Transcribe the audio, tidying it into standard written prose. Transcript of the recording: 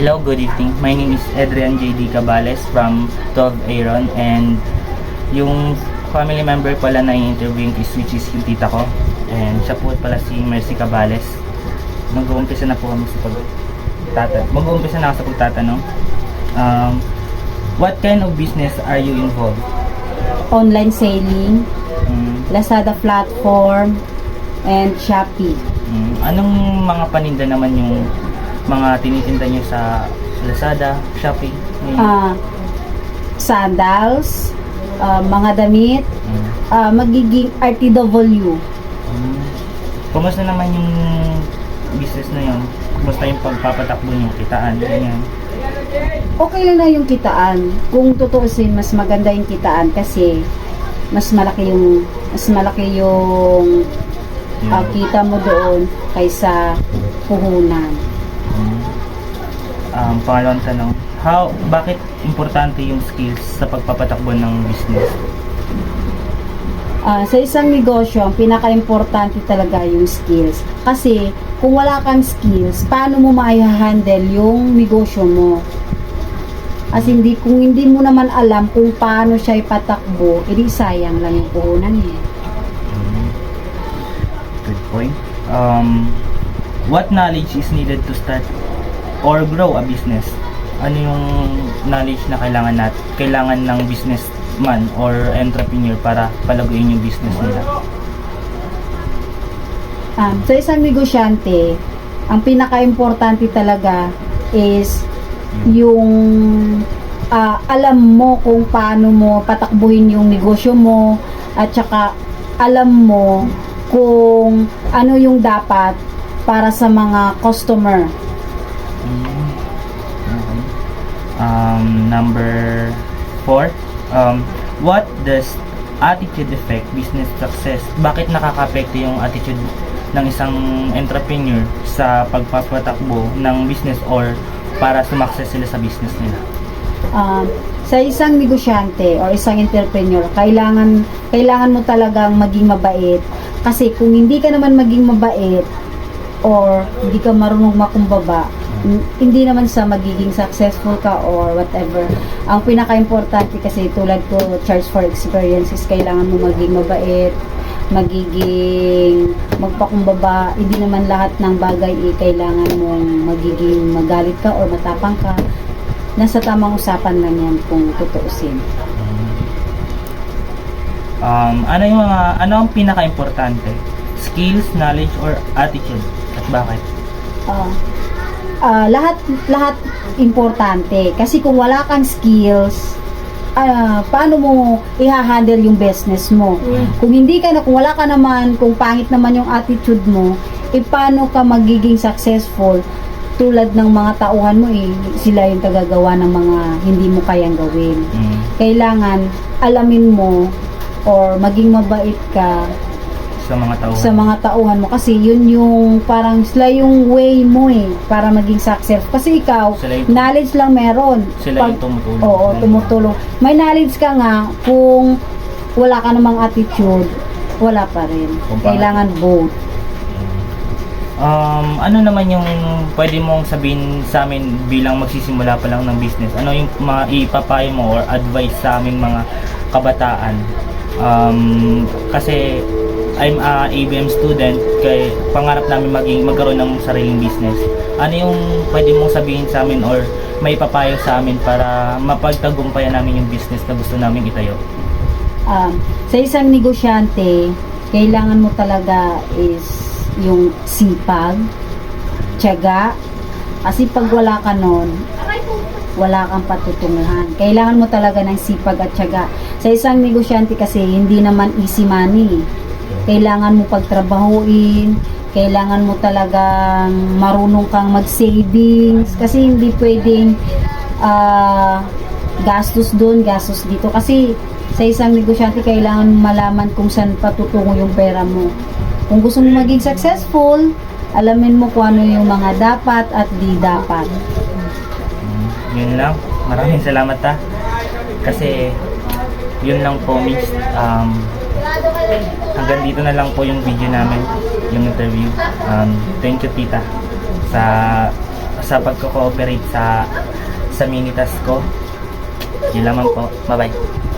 Hello, good evening. My name is Adrian J.D. Cabales from 12 Aaron, and yung family member pala na i-interviewing is which is yung tita ko, and siya po pala si Mercy Cabales. Mag-uumpisa na po kami sa pagtatanong. What kind of business are you involved? Online selling, Lazada platform, and Shopee. Anong mga paninda naman yung mga tinitinda nyo sa Lazada, Shopee? Sandals, mga damit, magiging RTW. Kumusta naman yung business na yun? Kumusta yung pagpapatakbo nyo, kitaan, ganyan? Okay lang na yung kitaan. Kung tutuusin, mas maganda yung kitaan kasi mas malaki yung kita mo doon kaysa puhunan. Pangalawang tanong, bakit importante yung skills sa pagpapatakbo ng business? Sa isang negosyo, ang pinaka-importante talaga yung skills. Kasi kung wala kang skills, paano mo ma-handle yung negosyo mo? As kung hindi mo naman alam kung paano siya ipatakbo, edi sayang lang yung puhunan niya. Good point. What knowledge is needed to start or grow a business? Ano yung knowledge na kailangan ng businessman or entrepreneur para palaguin yung business nila? Sa isang negosyante, ang pinaka-importante talaga is yung alam mo kung paano mo patakbuhin yung negosyo mo, at saka alam mo kung ano yung dapat para sa mga customer. Number 4, what does attitude affect business success? Bakit nakaka-apekto yung attitude ng isang entrepreneur sa pagpapatakbo ng business or para sumakses sila sa business nila? Sa isang negosyante o isang entrepreneur, kailangan mo talagang maging mabait. Kasi kung hindi ka naman maging mabait or hindi ka marunong makumbaba, hindi naman sa magiging successful ka or whatever. Ang pinaka-importante kasi tulad ko, charge for experiences, kailangan mo maging mabait, magiging magpakumbaba. Hindi naman lahat ng bagay kailangan mong magiging magalit ka or matapang ka. Nasa tamang usapan lang yan kung tutuusin. Ano ang pinaka-importante? Skills, knowledge, or attitude? At bakit? Lahat importante. Kasi kung wala kang skills, paano mo i-handle yung business mo? Kung wala ka naman, kung pangit naman yung attitude mo, paano ka magiging successful? Tulad ng mga tauhan mo, sila yung tagagawa ng mga hindi mo kayang gawin. Kailangan alamin mo or maging mabait ka sa mga tauhan mo, kasi yun yung parang sila yung way mo para maging successful. Kasi ikaw, knowledge lang meron. Sila yung tumutulong. Oo, tumutulong. May knowledge ka nga, kung wala ka namang attitude, wala pa rin. Kailangan both. Ano naman yung pwede mong sabihin sa amin bilang magsisimula pa lang ng business? Ano yung ipapayo mo or advice sa aming mga kabataan? Kasi I'm a ABM student, kaya pangarap namin magkaroon ng sariling business. Ano yung pwede mong sabihin sa amin or may papayo sa amin para mapagtagumpayan namin yung business na gusto namin itayo? Sa isang negosyante, kailangan mo talaga is yung sipag, tiyaga. Kasi pag wala ka nun, wala kang patutunguhan. Kailangan mo talaga ng sipag at tiyaga. Sa isang negosyante kasi, hindi naman easy money. Kailangan mo pagtrabahuin, kailangan mo talagang marunong kang mag-savings, kasi hindi pwedeng gastos doon, gastos dito. Kasi sa isang negosyante, kailangan malaman kung saan patutungo yung pera mo. Kung gusto mo maging successful, alamin mo kung ano yung mga dapat at di dapat. Yun lang. Maraming salamat kasi yun lang po, miss. Hanggang dito na lang po yung video namin, yung interview. Thank you, tita, sa sa pagko-cooperate sa mini task ko. Yun lamang po. Bye-bye.